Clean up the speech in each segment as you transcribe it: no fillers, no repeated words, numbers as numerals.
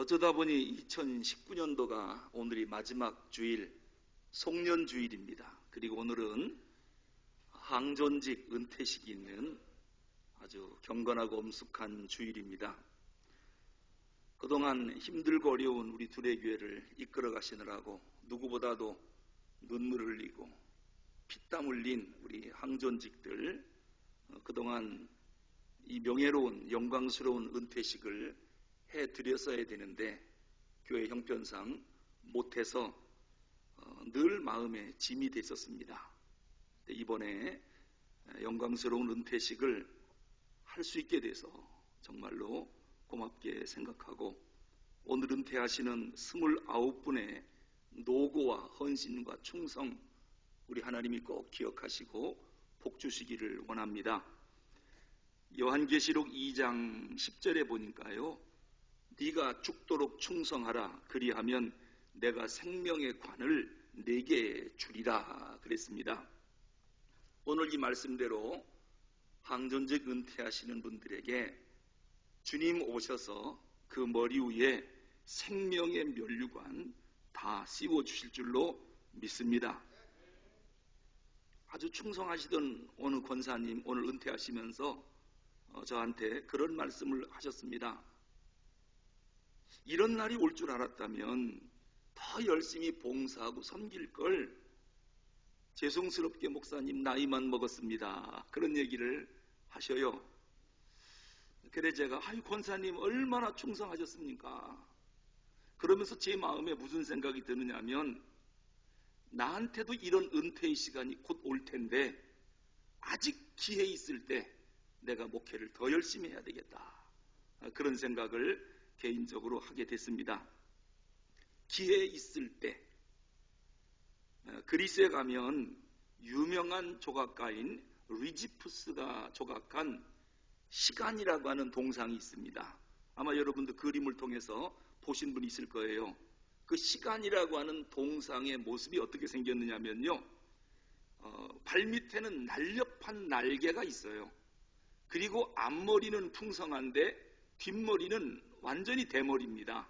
어쩌다 보니 2019년도가 오늘이 마지막 주일, 송년주일입니다. 그리고 오늘은 항존직 은퇴식이 있는 아주 경건하고 엄숙한 주일입니다. 그동안 힘들고 어려운 우리 둘의 교회를 이끌어 가시느라고 누구보다도 눈물 흘리고 피땀 흘린 우리 항존직들, 그동안 이 명예로운 영광스러운 은퇴식을 해드렸어야 되는데 교회 형편상 못해서 늘 마음에 짐이 됐었습니다. 이번에 영광스러운 은퇴식을 할 수 있게 돼서 정말로 고맙게 생각하고, 오늘 은퇴하시는 29분의 노고와 헌신과 충성, 우리 하나님이 꼭 기억하시고 복 주시기를 원합니다. 요한계시록 2장 10절에 보니까요, 네가 죽도록 충성하라, 그리하면 내가 생명의 관을 네게 주리라 그랬습니다. 오늘 이 말씀대로 항존직 은퇴하시는 분들에게 주님 오셔서 그 머리 위에 생명의 면류관 다 씌워주실 줄로 믿습니다. 아주 충성하시던 어느 권사님 오늘 은퇴하시면서 저한테 그런 말씀을 하셨습니다. 이런 날이 올 줄 알았다면 더 열심히 봉사하고 섬길 걸, 죄송스럽게 목사님 나이만 먹었습니다, 그런 얘기를 하셔요. 그래 제가 권사님 얼마나 충성하셨습니까? 그러면서 제 마음에 무슨 생각이 드느냐면, 나한테도 이런 은퇴의 시간이 곧 올 텐데 아직 기회 있을 때 내가 목회를 더 열심히 해야 되겠다, 그런 생각을 개인적으로 하게 됐습니다. 기회 있을 때, 그리스에 가면 유명한 조각가인 리지푸스가 조각한 시간이라고 하는 동상이 있습니다. 아마 여러분도 그림을 통해서 보신 분이 있을 거예요. 그 시간이라고 하는 동상의 모습이 어떻게 생겼느냐면요, 발밑에는 날렵한 날개가 있어요. 그리고 앞머리는 풍성한데 뒷머리는 완전히 대머리입니다.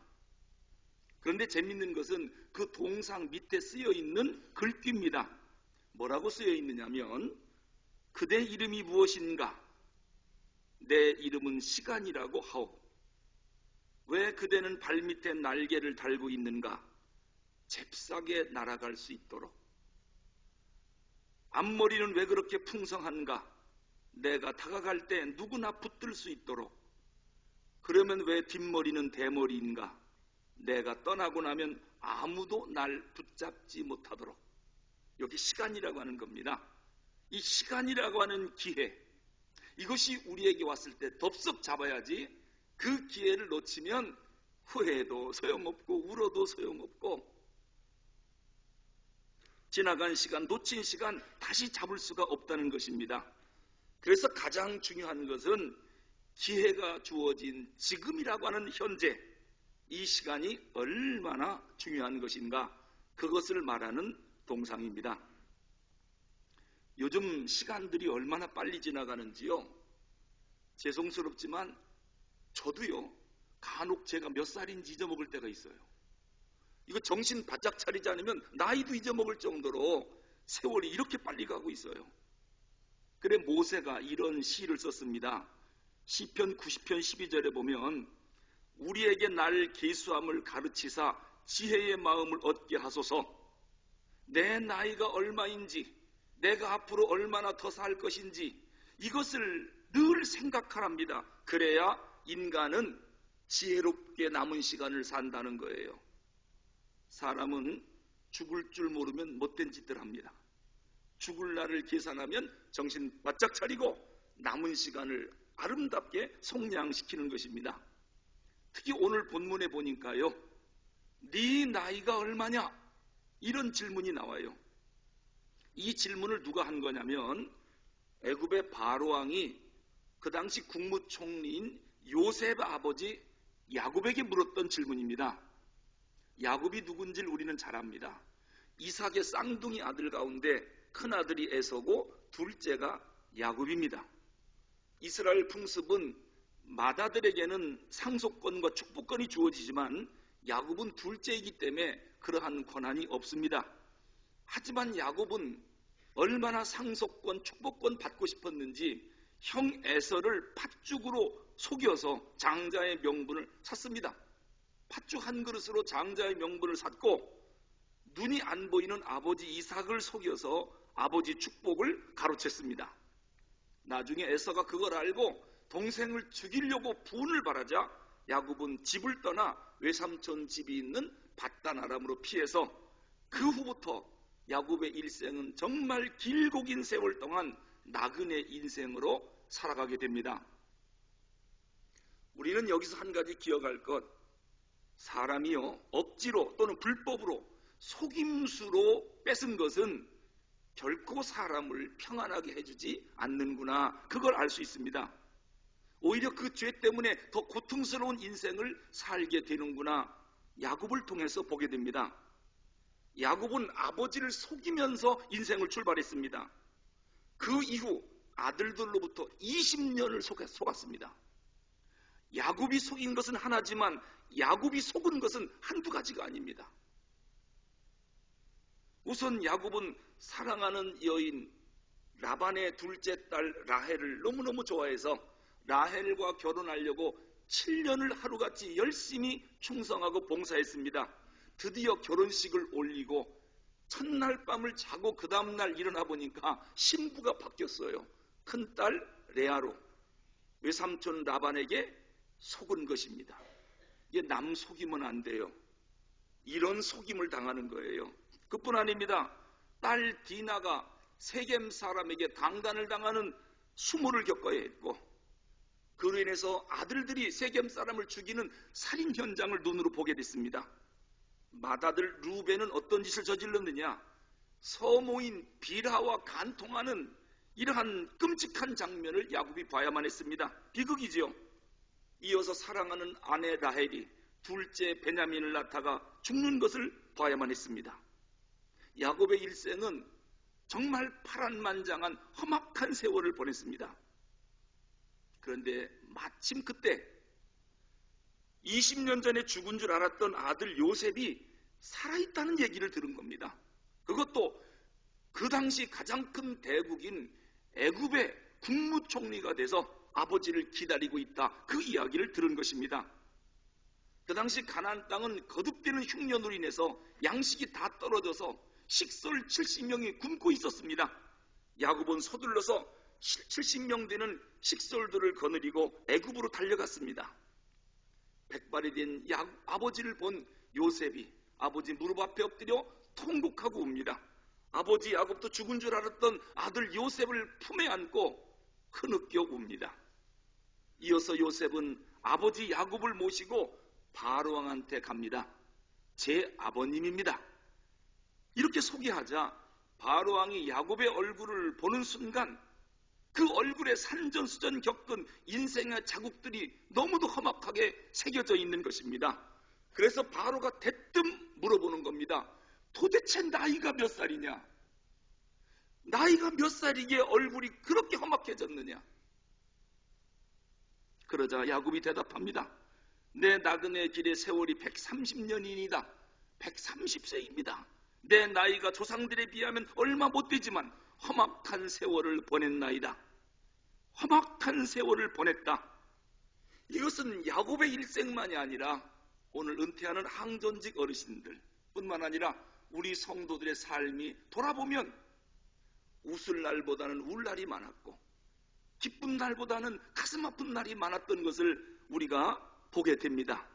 그런데 재밌는 것은 그 동상 밑에 쓰여 있는 글귀입니다. 뭐라고 쓰여 있느냐면, 그대 이름이 무엇인가? 내 이름은 시간이라고 하오. 왜 그대는 발밑에 날개를 달고 있는가? 잽싸게 날아갈 수 있도록. 앞머리는 왜 그렇게 풍성한가? 내가 다가갈 때 누구나 붙들 수 있도록. 그러면 왜 뒷머리는 대머리인가? 내가 떠나고 나면 아무도 날 붙잡지 못하도록. 여기 시간이라고 하는 겁니다. 이 시간이라고 하는 기회, 이것이 우리에게 왔을 때 덥석 잡아야지, 그 기회를 놓치면 후회해도 소용없고 울어도 소용없고, 지나간 시간, 놓친 시간 다시 잡을 수가 없다는 것입니다. 그래서 가장 중요한 것은 기회가 주어진 지금이라고 하는 현재, 이 시간이 얼마나 중요한 것인가, 그것을 말하는 동상입니다. 요즘 시간들이 얼마나 빨리 지나가는지요. 죄송스럽지만 저도요, 간혹 제가 몇 살인지 잊어먹을 때가 있어요. 이거 정신 바짝 차리지 않으면 나이도 잊어먹을 정도로 세월이 이렇게 빨리 가고 있어요. 그래 모세가 이런 시를 썼습니다. 시편 90편 12절에 보면, 우리에게 날 계수함을 가르치사 지혜의 마음을 얻게 하소서. 내 나이가 얼마인지, 내가 앞으로 얼마나 더 살 것인지, 이것을 늘 생각하랍니다. 그래야 인간은 지혜롭게 남은 시간을 산다는 거예요. 사람은 죽을 줄 모르면 못된 짓들 합니다. 죽을 날을 계산하면 정신 바짝 차리고 남은 시간을 아름답게 속량시키는 것입니다. 특히 오늘 본문에 보니까요, 네 나이가 얼마냐? 이런 질문이 나와요. 이 질문을 누가 한 거냐면, 애굽의 바로왕이 그 당시 국무총리인 요셉의 아버지 야곱에게 물었던 질문입니다. 야곱이 누군지를 우리는 잘 압니다. 이삭의 쌍둥이 아들 가운데 큰아들이 에서고 둘째가 야곱입니다. 이스라엘 풍습은 맏아들에게는 상속권과 축복권이 주어지지만 야곱은 둘째이기 때문에 그러한 권한이 없습니다. 하지만 야곱은 얼마나 상속권, 축복권 받고 싶었는지 형 에서를 팥죽으로 속여서 장자의 명분을 샀습니다. 팥죽 한 그릇으로 장자의 명분을 샀고 눈이 안 보이는 아버지 이삭을 속여서 아버지 축복을 가로챘습니다. 나중에 에서가 그걸 알고 동생을 죽이려고 분을 발하자 야곱은 집을 떠나 외삼촌 집이 있는 밧단 아람으로 피해서 그 후부터 야곱의 일생은 정말 길고 긴 세월 동안 나그네 인생으로 살아가게 됩니다. 우리는 여기서 한 가지 기억할 것, 사람이요 억지로 또는 불법으로 속임수로 뺏은 것은 결코 사람을 평안하게 해주지 않는구나, 그걸 알 수 있습니다. 오히려 그 죄 때문에 더 고통스러운 인생을 살게 되는구나, 야곱을 통해서 보게 됩니다. 야곱은 아버지를 속이면서 인생을 출발했습니다. 그 이후 아들들로부터 20년을 속았습니다. 야곱이 속인 것은 하나지만 야곱이 속은 것은 한두 가지가 아닙니다. 우선 야곱은 사랑하는 여인 라반의 둘째 딸 라헬을 너무너무 좋아해서 라헬과 결혼하려고 7년을 하루같이 열심히 충성하고 봉사했습니다. 드디어 결혼식을 올리고 첫날 밤을 자고 그 다음날 일어나 보니까 신부가 바뀌었어요. 큰딸 레아로 외삼촌 라반에게 속은 것입니다. 이게 남 속이면 안 돼요. 이런 속임을 당하는 거예요. 그뿐 아닙니다. 딸 디나가 세겜 사람에게 강간을 당하는 수모를 겪어야 했고, 그로 인해서 아들들이 세겜 사람을 죽이는 살인 현장을 눈으로 보게 됐습니다. 맏아들 루벤은 어떤 짓을 저질렀느냐, 서모인 빌하와 간통하는 이러한 끔찍한 장면을 야곱이 봐야만 했습니다. 비극이지요. 이어서 사랑하는 아내 라헬이 둘째 베냐민을 낳다가 죽는 것을 봐야만 했습니다. 야곱의 일생은 정말 파란만장한 험악한 세월을 보냈습니다. 그런데 마침 그때 20년 전에 죽은 줄 알았던 아들 요셉이 살아있다는 얘기를 들은 겁니다. 그것도 그 당시 가장 큰 대국인 애굽의 국무총리가 돼서 아버지를 기다리고 있다, 그 이야기를 들은 것입니다. 그 당시 가나안 땅은 거듭되는 흉년으로 인해서 양식이 다 떨어져서 식솔 70명이 굶고 있었습니다. 야곱은 서둘러서 70명 되는 식솔들을 거느리고 애굽으로 달려갔습니다. 백발이 된 아버지를 본 요셉이 아버지 무릎 앞에 엎드려 통곡하고 웁니다. 아버지 야곱도 죽은 줄 알았던 아들 요셉을 품에 안고 흐느껴 웁니다. 이어서 요셉은 아버지 야곱을 모시고 바로왕한테 갑니다. 제 아버님입니다. 이렇게 소개하자 바로왕이 야곱의 얼굴을 보는 순간 그 얼굴에 산전수전 겪은 인생의 자국들이 너무도 험악하게 새겨져 있는 것입니다. 그래서 바로가 대뜸 물어보는 겁니다. 도대체 나이가 몇 살이냐? 나이가 몇 살이기에 얼굴이 그렇게 험악해졌느냐? 그러자 야곱이 대답합니다. 내 나그네 길의 세월이 130년이니다. 130세입니다. 내 나이가 조상들에 비하면 얼마 못되지만 험악한 세월을 보냈나이다. 험악한 세월을 보냈다. 이것은 야곱의 일생만이 아니라 오늘 은퇴하는 항전직 어르신들 뿐만 아니라 우리 성도들의 삶이 돌아보면 웃을 날보다는 울 날이 많았고 기쁜 날보다는 가슴 아픈 날이 많았던 것을 우리가 보게 됩니다.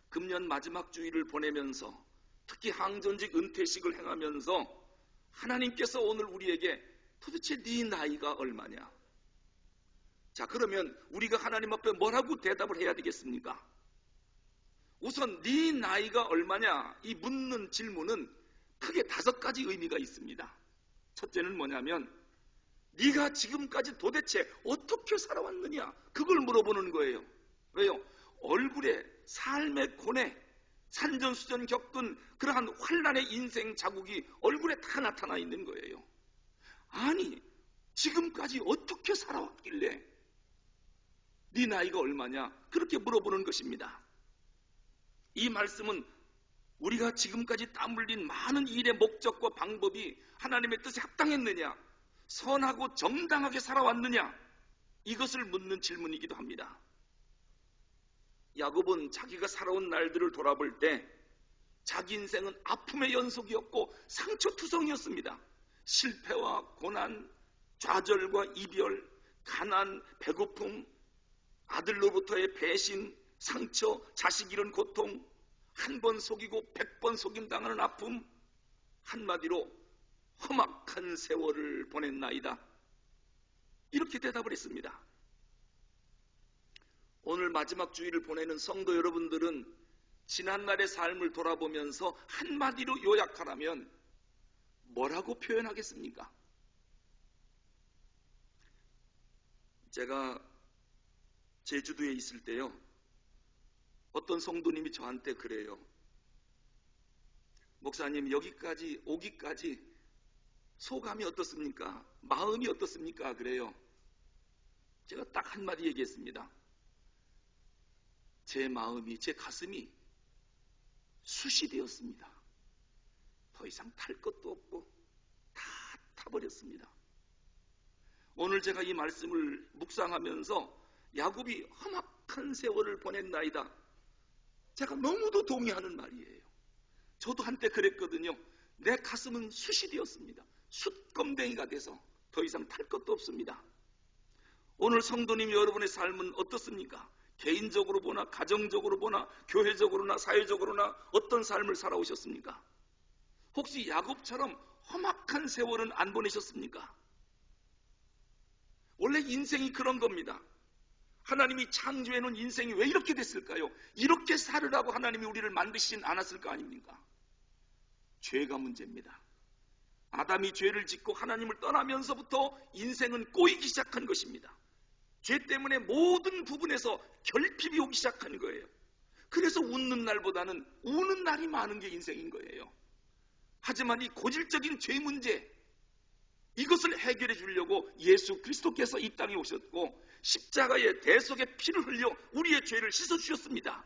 금년 마지막 주일을 보내면서 특히 항전직 은퇴식을 행하면서 하나님께서 오늘 우리에게 도대체 네 나이가 얼마냐? 자, 그러면 우리가 하나님 앞에 뭐라고 대답을 해야 되겠습니까? 우선 네 나이가 얼마냐? 이 묻는 질문은 크게 5가지 의미가 있습니다. 첫째는 뭐냐면 네가 지금까지 도대체 어떻게 살아왔느냐? 그걸 물어보는 거예요. 왜요? 얼굴에 삶의 고뇌, 산전수전 겪은 그러한 환난의 인생 자국이 얼굴에 다 나타나 있는 거예요. 아니, 지금까지 어떻게 살아왔길래 네 나이가 얼마냐? 그렇게 물어보는 것입니다. 이 말씀은 우리가 지금까지 땀 흘린 많은 일의 목적과 방법이 하나님의 뜻에 합당했느냐, 선하고 정당하게 살아왔느냐, 이것을 묻는 질문이기도 합니다. 야곱은 자기가 살아온 날들을 돌아볼 때 자기 인생은 아픔의 연속이었고 상처투성이었습니다. 실패와 고난, 좌절과 이별, 가난, 배고픔, 아들로부터의 배신, 상처, 자식 잃은 고통, 한 번 속이고 100번 속임당하는 아픔, 한마디로 험악한 세월을 보냈나이다. 이렇게 대답을 했습니다. 오늘 마지막 주일을 보내는 성도 여러분들은 지난날의 삶을 돌아보면서 한마디로 요약하라면 뭐라고 표현하겠습니까? 제가 제주도에 있을 때요, 어떤 성도님이 저한테 그래요. 목사님, 여기까지 오기까지 소감이 어떻습니까? 마음이 어떻습니까? 그래요. 제가 딱 한마디 얘기했습니다. 제 마음이, 제 가슴이 숯이 되었습니다. 더 이상 탈 것도 없고 다 타버렸습니다. 오늘 제가 이 말씀을 묵상하면서 야곱이 험악한 세월을 보냈나이다, 제가 너무도 동의하는 말이에요. 저도 한때 그랬거든요. 내 가슴은 숯이 되었습니다. 숯검댕이가 돼서 더 이상 탈 것도 없습니다. 오늘 성도님 여러분의 삶은 어떻습니까? 개인적으로 보나 가정적으로 보나 교회적으로나 사회적으로나 어떤 삶을 살아오셨습니까? 혹시 야곱처럼 험악한 세월은 안 보내셨습니까? 원래 인생이 그런 겁니다. 하나님이 창조해놓은 인생이 왜 이렇게 됐을까요? 이렇게 살으라고 하나님이 우리를 만드시진 않았을 거 아닙니까? 죄가 문제입니다. 아담이 죄를 짓고 하나님을 떠나면서부터 인생은 꼬이기 시작한 것입니다. 죄 때문에 모든 부분에서 결핍이 오기 시작한 거예요. 그래서 웃는 날보다는 우는 날이 많은 게 인생인 거예요. 하지만 이 고질적인 죄 문제, 이것을 해결해 주려고 예수 그리스도께서 이 땅에 오셨고 십자가의 대속의 피를 흘려 우리의 죄를 씻어주셨습니다.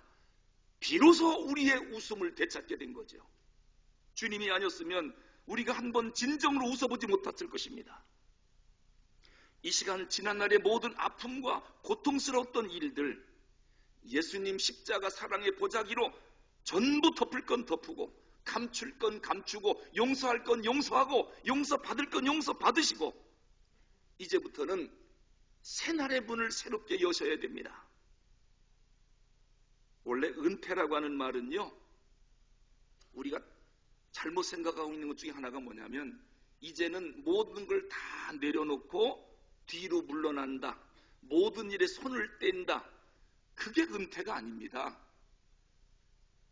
비로소 우리의 웃음을 되찾게 된 거죠. 주님이 아니었으면 우리가 한번 진정으로 웃어보지 못했을 것입니다. 이 시간 지난날의 모든 아픔과 고통스러웠던 일들, 예수님 십자가 사랑의 보자기로 전부 덮을 건 덮고 감출 건 감추고 용서할 건 용서하고 용서받을 건 용서받으시고 이제부터는 새날의 문을 새롭게 여셔야 됩니다. 원래 은퇴라고 하는 말은요, 우리가 잘못 생각하고 있는 것 중에 하나가 뭐냐면 이제는 모든 걸 다 내려놓고 뒤로 물러난다, 모든 일에 손을 뗀다, 그게 은퇴가 아닙니다.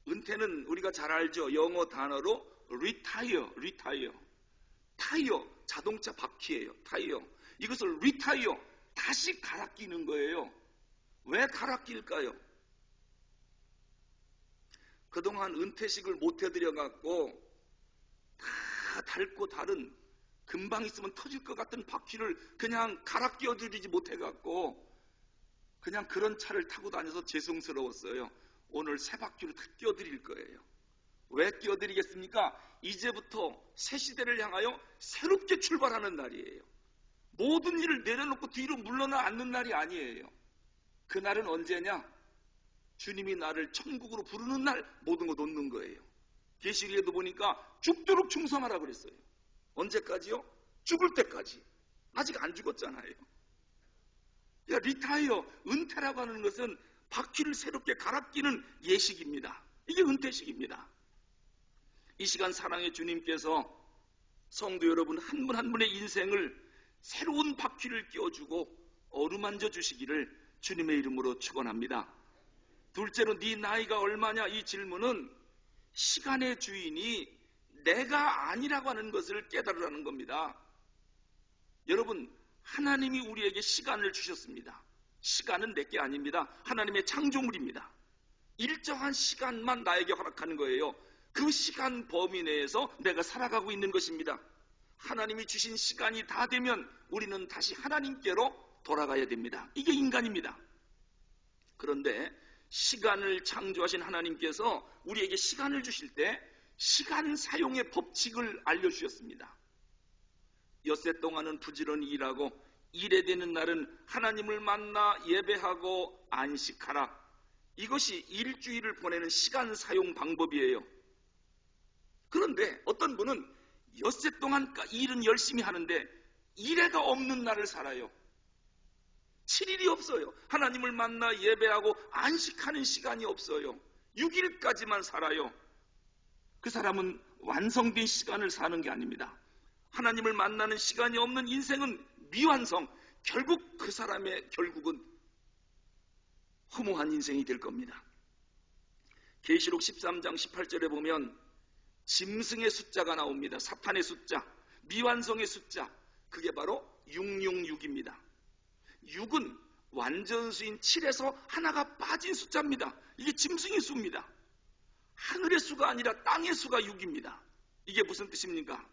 은퇴는 우리가 잘 알죠. 영어 단어로 retire, 타이어, 자동차 바퀴예요. 타이어. 이것을 retire, 다시 갈아 끼는 거예요. 왜 갈아 낄까요? 그동안 은퇴식을 못 해드려 갖고 다 닳고 다른 금방 있으면 터질 것 같은 바퀴를 그냥 갈아 끼워드리지 못해 갖고 그냥 그런 차를 타고 다녀서 죄송스러웠어요. 오늘 새 바퀴로 다 끼워드릴 거예요. 왜 끼워드리겠습니까? 이제부터 새 시대를 향하여 새롭게 출발하는 날이에요. 모든 일을 내려놓고 뒤로 물러나 앉는 날이 아니에요. 그날은 언제냐? 주님이 나를 천국으로 부르는 날 모든 거 놓는 거예요. 계시록에도 보니까 죽도록 충성하라고 그랬어요. 언제까지요? 죽을 때까지. 아직 안 죽었잖아요. 리타이어, 은퇴라고 하는 것은 바퀴를 새롭게 갈아 끼는 예식입니다. 이게 은퇴식입니다. 이 시간 사랑의 주님께서 성도 여러분 한 분 한 분의 인생을 새로운 바퀴를 끼워주고 어루만져 주시기를 주님의 이름으로 축원합니다. 둘째로 네 나이가 얼마냐, 이 질문은 시간의 주인이 내가 아니라고 하는 것을 깨달으라는 겁니다. 여러분, 하나님이 우리에게 시간을 주셨습니다. 시간은 내게 아닙니다. 하나님의 창조물입니다. 일정한 시간만 나에게 허락하는 거예요. 그 시간 범위 내에서 내가 살아가고 있는 것입니다. 하나님이 주신 시간이 다 되면 우리는 다시 하나님께로 돌아가야 됩니다. 이게 인간입니다. 그런데 시간을 창조하신 하나님께서 우리에게 시간을 주실 때 시간 사용의 법칙을 알려주셨습니다. 엿새 동안은 부지런히 일하고 일에 되는 날은 하나님을 만나 예배하고 안식하라. 이것이 일주일을 보내는 시간 사용 방법이에요. 그런데 어떤 분은 엿새 동안 일은 열심히 하는데 일해가 없는 날을 살아요. 7일이 없어요. 하나님을 만나 예배하고 안식하는 시간이 없어요. 6일까지만 살아요. 그 사람은 완성된 시간을 사는 게 아닙니다. 하나님을 만나는 시간이 없는 인생은 미완성. 결국 그 사람의 결국은 허무한 인생이 될 겁니다. 계시록 13장 18절에 보면 짐승의 숫자가 나옵니다. 사탄의 숫자, 미완성의 숫자, 그게 바로 666입니다. 6은 완전수인 7에서 하나가 빠진 숫자입니다. 이게 짐승의 수입니다. 하늘의 수가 아니라 땅의 수가 6입니다. 이게 무슨 뜻입니까?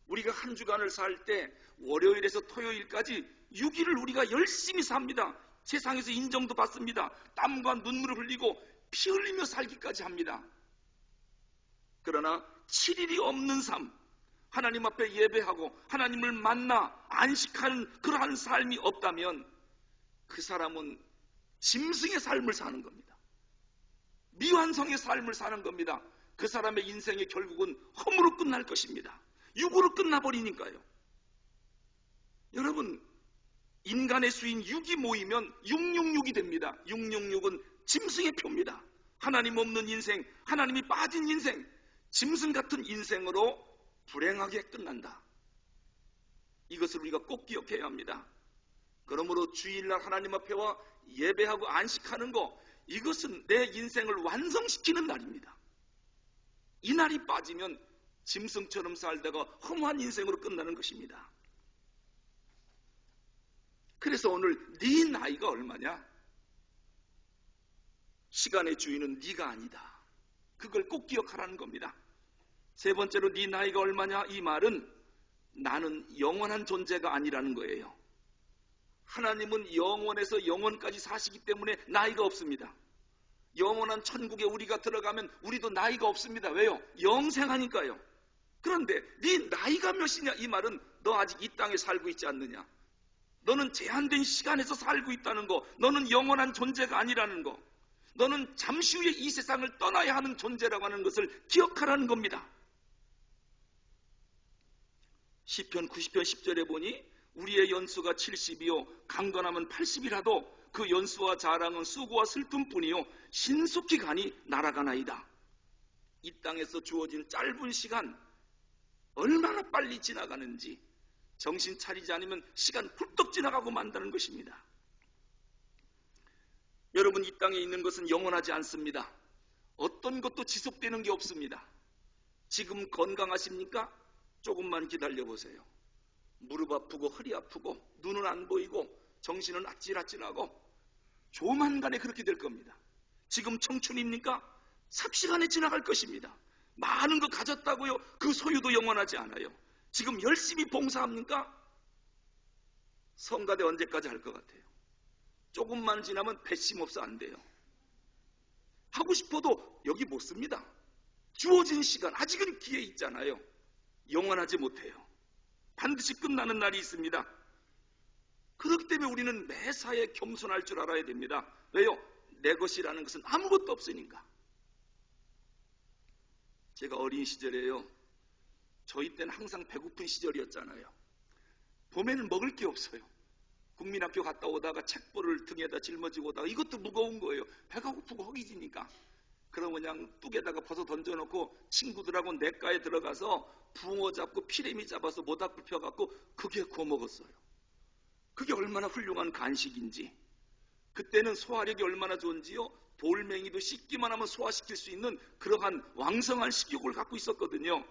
우리가 한 주간을 살 때 월요일에서 토요일까지 6일을 우리가 열심히 삽니다. 세상에서 인정도 받습니다. 땀과 눈물을 흘리고 피 흘리며 살기까지 합니다. 그러나 7일이 없는 삶, 하나님 앞에 예배하고 하나님을 만나 안식하는 그러한 삶이 없다면 그 사람은 짐승의 삶을 사는 겁니다. 미완성의 삶을 사는 겁니다. 그 사람의 인생의 결국은 험으로 끝날 것입니다. 육으로 끝나버리니까요. 여러분, 인간의 수인 6이 모이면 666이 됩니다. 666은 짐승의 표입니다. 하나님 없는 인생, 하나님이 빠진 인생, 짐승 같은 인생으로 불행하게 끝난다. 이것을 우리가 꼭 기억해야 합니다. 그러므로 주일날 하나님 앞에 와 예배하고 안식하는 거, 이것은 내 인생을 완성시키는 날입니다. 이 날이 빠지면 짐승처럼 살다가 허무한 인생으로 끝나는 것입니다. 그래서 오늘 네 나이가 얼마냐? 시간의 주인은 네가 아니다. 그걸 꼭 기억하라는 겁니다. 세 번째로 네 나이가 얼마냐? 이 말은 나는 영원한 존재가 아니라는 거예요. 하나님은 영원에서 영원까지 사시기 때문에 나이가 없습니다. 영원한 천국에 우리가 들어가면 우리도 나이가 없습니다. 왜요? 영생하니까요. 그런데 네 나이가 몇이냐? 이 말은 너 아직 이 땅에 살고 있지 않느냐? 너는 제한된 시간에서 살고 있다는 거, 너는 영원한 존재가 아니라는 거, 너는 잠시 후에 이 세상을 떠나야 하는 존재라고 하는 것을 기억하라는 겁니다. 시편 90편 10절에 보니 우리의 연수가 70이요 강건하면 80이라도 그 연수와 자랑은 수고와 슬픔뿐이요 신속히 가니 날아가나이다. 이 땅에서 주어진 짧은 시간 얼마나 빨리 지나가는지 정신 차리지 않으면 시간 훌떡 지나가고 만다는 것입니다. 여러분, 이 땅에 있는 것은 영원하지 않습니다. 어떤 것도 지속되는 게 없습니다. 지금 건강하십니까? 조금만 기다려보세요. 무릎 아프고 허리 아프고 눈은 안 보이고 정신은 아찔아찔하고 조만간에 그렇게 될 겁니다. 지금 청춘입니까? 삽시간에 지나갈 것입니다. 많은 거 가졌다고요? 그 소유도 영원하지 않아요. 지금 열심히 봉사합니까? 성가대 언제까지 할 것 같아요? 조금만 지나면 배심 없어 안 돼요. 하고 싶어도 여기 못 씁니다. 주어진 시간 아직은 기회 있잖아요. 영원하지 못해요. 반드시 끝나는 날이 있습니다. 그렇기 때문에 우리는 매사에 겸손할 줄 알아야 됩니다. 왜요? 내 것이라는 것은 아무것도 없으니까. 제가 어린 시절에요, 저희 때는 항상 배고픈 시절이었잖아요. 봄에는 먹을 게 없어요. 국민학교 갔다 오다가 책보를 등에다 짊어지고 오다가 이것도 무거운 거예요. 배가 고프고 허기지니까. 그럼 그냥 뚝에다가 벗어 던져놓고 친구들하고 냇가에 들어가서 붕어 잡고 피레미 잡아서 모닥불 펴갖고 그게 구워 먹었어요. 그게 얼마나 훌륭한 간식인지. 그때는 소화력이 얼마나 좋은지요. 돌멩이도 씻기만 하면 소화시킬 수 있는 그러한 왕성한 식욕을 갖고 있었거든요.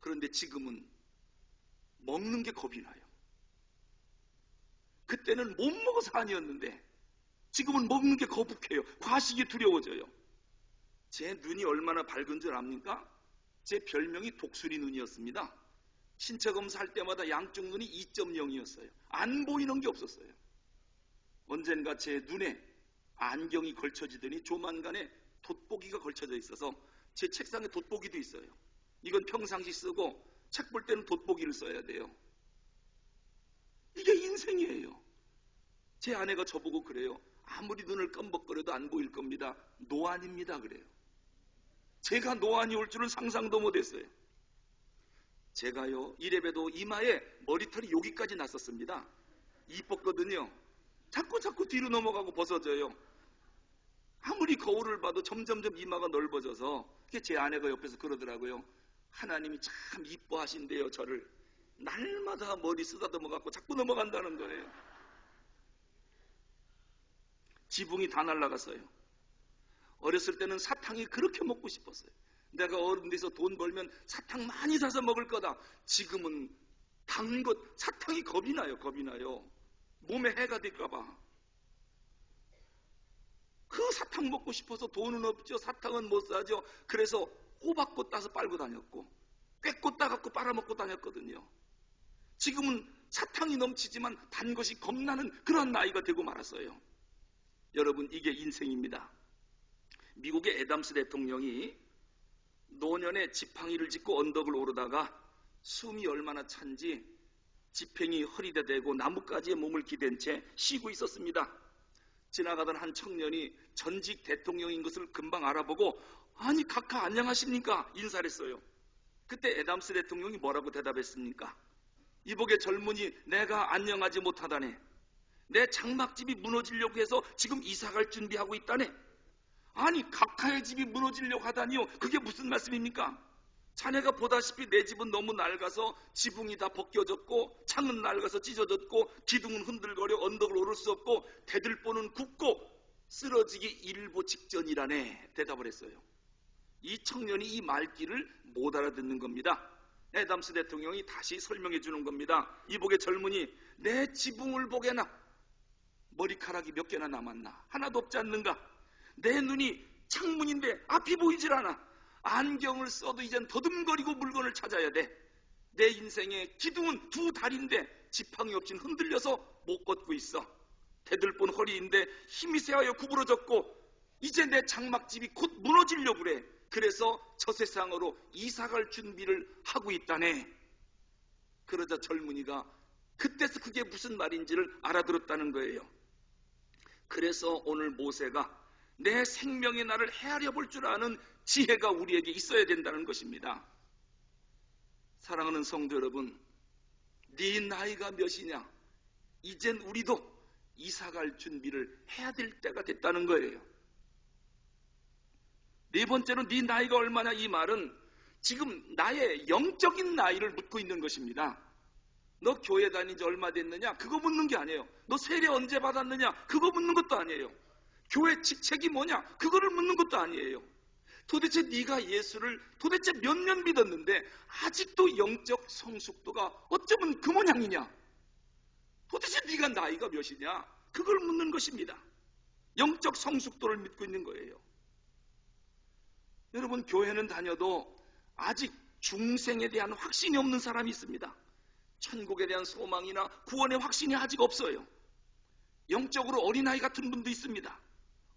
그런데 지금은 먹는 게 겁이 나요. 그때는 못 먹어서 아니었는데 지금은 먹는 게 거북해요. 과식이 두려워져요. 제 눈이 얼마나 밝은 줄 압니까? 제 별명이 독수리 눈이었습니다. 신체 검사할 때마다 양쪽 눈이 2.0이었어요. 안 보이는 게 없었어요. 언젠가 제 눈에 안경이 걸쳐지더니 조만간에 돋보기가 걸쳐져 있어서 제 책상에 돋보기도 있어요. 이건 평상시 쓰고 책 볼 때는 돋보기를 써야 돼요. 이게 인생이에요. 제 아내가 저보고 그래요. 아무리 눈을 껌벅거려도 안 보일 겁니다. 노안입니다 그래요. 제가 노안이 올 줄은 상상도 못했어요. 제가요 이래봬도 이마에 머리털이 여기까지 났었습니다. 이뻤거든요. 자꾸 뒤로 넘어가고 벗어져요. 아무리 거울을 봐도 점점점 이마가 넓어져서 제 아내가 옆에서 그러더라고요. 하나님이 참 이뻐하신대요 저를. 날마다 머리 쓰다듬어 갖고 자꾸 넘어간다는 거예요. 지붕이 다 날아갔어요. 어렸을 때는 사탕이 그렇게 먹고 싶었어요. 내가 어른 돼서 돈 벌면 사탕 많이 사서 먹을 거다. 지금은 단 것, 사탕이 겁이 나요. 몸에 해가 될까 봐. 그 사탕 먹고 싶어서 돈은 없죠. 사탕은 못 사죠. 그래서 호박꽃 따서 빨고 다녔고 꾀꽃 따갖고 빨아먹고 다녔거든요. 지금은 사탕이 넘치지만 단 것이 겁나는 그런 나이가 되고 말았어요. 여러분, 이게 인생입니다. 미국의 애담스 대통령이 노년에 지팡이를 짚고 언덕을 오르다가 숨이 얼마나 찬지 지팽이 허리에 대고 나뭇가지에 몸을 기댄 채 쉬고 있었습니다. 지나가던 한 청년이 전직 대통령인 것을 금방 알아보고 아니 각하 안녕하십니까 인사를 했어요. 그때 애담스 대통령이 뭐라고 대답했습니까? 이복의 젊은이 내가 안녕하지 못하다네. 내 장막집이 무너지려고 해서 지금 이사갈 준비하고 있다네. 아니 각하의 집이 무너지려고 하다니요. 그게 무슨 말씀입니까? 자네가 보다시피 내 집은 너무 낡아서 지붕이 다 벗겨졌고 창은 낡아서 찢어졌고 기둥은 흔들거려 언덕을 오를 수 없고 대들보는 굽고 쓰러지기 일보 직전이라네 대답을 했어요. 이 청년이 이 말귀를 못 알아듣는 겁니다. 애담스 대통령이 다시 설명해 주는 겁니다. 이복의 젊은이 내 지붕을 보게나 머리카락이 몇 개나 남았나 하나도 없지 않는가. 내 눈이 창문인데 앞이 보이질 않아. 안경을 써도 이젠 더듬거리고 물건을 찾아야 돼. 내 인생의 기둥은 두 다리인데 지팡이 없인 흔들려서 못 걷고 있어. 대들본 허리인데 힘이 세하여 구부러졌고 이제 내 장막집이 곧 무너지려고 그래. 그래서 저 세상으로 이사갈 준비를 하고 있다네. 그러자 젊은이가 그때서 그게 무슨 말인지를 알아들었다는 거예요. 그래서 오늘 모세가 내 생명의 날을 헤아려 볼 줄 아는 지혜가 우리에게 있어야 된다는 것입니다. 사랑하는 성도 여러분, 네 나이가 몇이냐? 이젠 우리도 이사갈 준비를 해야 될 때가 됐다는 거예요. 네 번째로 네 나이가 얼마냐? 이 말은 지금 나의 영적인 나이를 묻고 있는 것입니다. 너 교회 다닌 지 얼마 됐느냐? 그거 묻는 게 아니에요. 너 세례 언제 받았느냐? 그거 묻는 것도 아니에요. 교회 직책이 뭐냐? 그거를 묻는 것도 아니에요. 도대체 네가 예수를 도대체 몇 년 믿었는데 아직도 영적 성숙도가 어쩌면 그 모양이냐? 도대체 네가 나이가 몇이냐? 그걸 묻는 것입니다. 영적 성숙도를 믿고 있는 거예요. 여러분, 교회는 다녀도 아직 중생에 대한 확신이 없는 사람이 있습니다. 천국에 대한 소망이나 구원의 확신이 아직 없어요. 영적으로 어린아이 같은 분도 있습니다.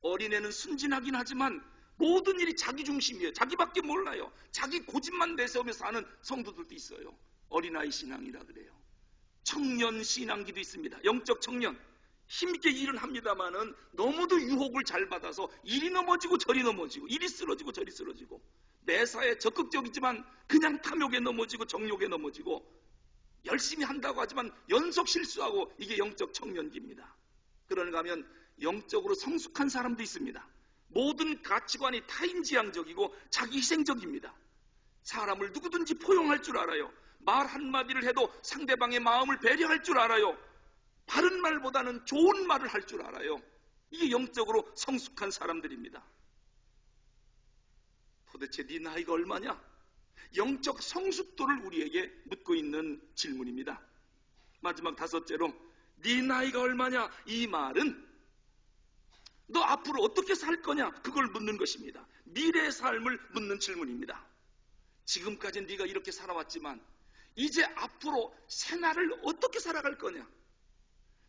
어린애는 순진하긴 하지만 모든 일이 자기 중심이에요. 자기밖에 몰라요. 자기 고집만 내세우며 사는 성도들도 있어요. 어린아이 신앙이라 그래요. 청년 신앙기도 있습니다. 영적 청년. 힘있게 일은 합니다마는 너무도 유혹을 잘 받아서 이리 넘어지고 저리 넘어지고 이리 쓰러지고 저리 쓰러지고 매사에 적극적이지만 그냥 탐욕에 넘어지고 정욕에 넘어지고 열심히 한다고 하지만 연속 실수하고 이게 영적 청년기입니다. 그런가 하면 영적으로 성숙한 사람도 있습니다. 모든 가치관이 타인지향적이고 자기 희생적입니다. 사람을 누구든지 포용할 줄 알아요. 말 한마디를 해도 상대방의 마음을 배려할 줄 알아요. 바른 말보다는 좋은 말을 할 줄 알아요. 이게 영적으로 성숙한 사람들입니다. 도대체 네 나이가 얼마냐? 영적 성숙도를 우리에게 묻고 있는 질문입니다. 마지막 다섯째로 네 나이가 얼마냐? 이 말은 너 앞으로 어떻게 살 거냐? 그걸 묻는 것입니다. 미래의 삶을 묻는 질문입니다. 지금까지는 네가 이렇게 살아왔지만 이제 앞으로 새날을 어떻게 살아갈 거냐?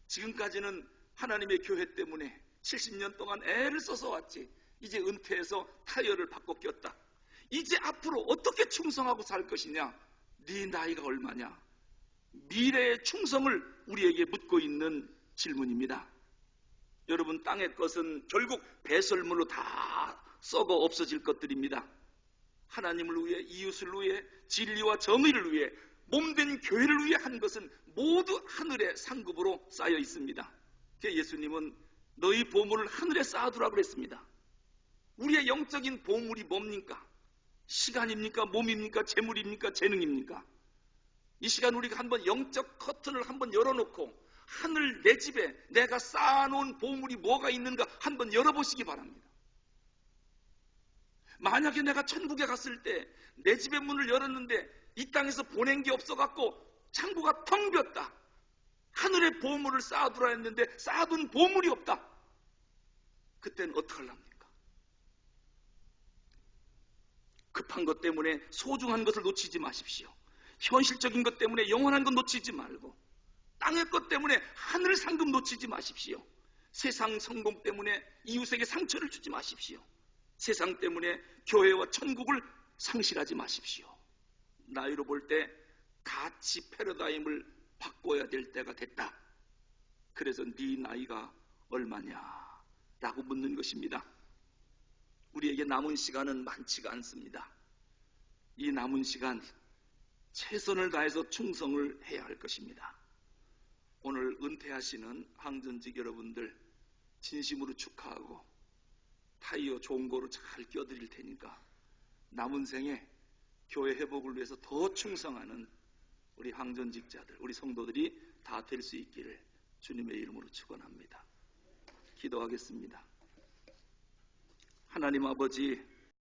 지금까지는 하나님의 교회 때문에 70년 동안 애를 써서 왔지. 이제 은퇴해서 타이어를 바꿔 꼈다. 이제 앞으로 어떻게 충성하고 살 것이냐? 네 나이가 얼마냐? 미래의 충성을 우리에게 묻고 있는 질문입니다. 여러분, 땅의 것은 결국 배설물로 다 썩어 없어질 것들입니다. 하나님을 위해, 이웃을 위해, 진리와 정의를 위해, 몸된 교회를 위해 한 것은 모두 하늘의 상급으로 쌓여 있습니다. 예수님은 너희 보물을 하늘에 쌓아두라고 그랬습니다. 우리의 영적인 보물이 뭡니까? 시간입니까? 몸입니까? 재물입니까? 재능입니까? 이 시간 우리가 한번 영적 커튼을 한번 열어놓고 하늘 내 집에 내가 쌓아놓은 보물이 뭐가 있는가 한번 열어보시기 바랍니다. 만약에 내가 천국에 갔을 때 내 집의 문을 열었는데 이 땅에서 보낸 게 없어갖고 창고가 텅 비었다. 하늘의 보물을 쌓아두라 했는데 쌓아둔 보물이 없다. 그때는 어떡하랍니까? 급한 것 때문에 소중한 것을 놓치지 마십시오. 현실적인 것 때문에 영원한 것 놓치지 말고, 땅의 것 때문에 하늘 상급 놓치지 마십시오. 세상 성공 때문에 이웃에게 상처를 주지 마십시오. 세상 때문에 교회와 천국을 상실하지 마십시오. 나이로 볼 때 가치 패러다임을 바꿔야 될 때가 됐다. 그래서 네 나이가 얼마냐? 라고 묻는 것입니다. 우리에게 남은 시간은 많지가 않습니다. 이 남은 시간 최선을 다해서 충성을 해야 할 것입니다. 오늘 은퇴하시는 항전직 여러분들 진심으로 축하하고 타이어 좋은 거로 잘 껴드릴 테니까 남은 생에 교회 회복을 위해서 더 충성하는 우리 항전직자들, 우리 성도들이 다 될 수 있기를 주님의 이름으로 축원합니다. 기도하겠습니다. 하나님 아버지,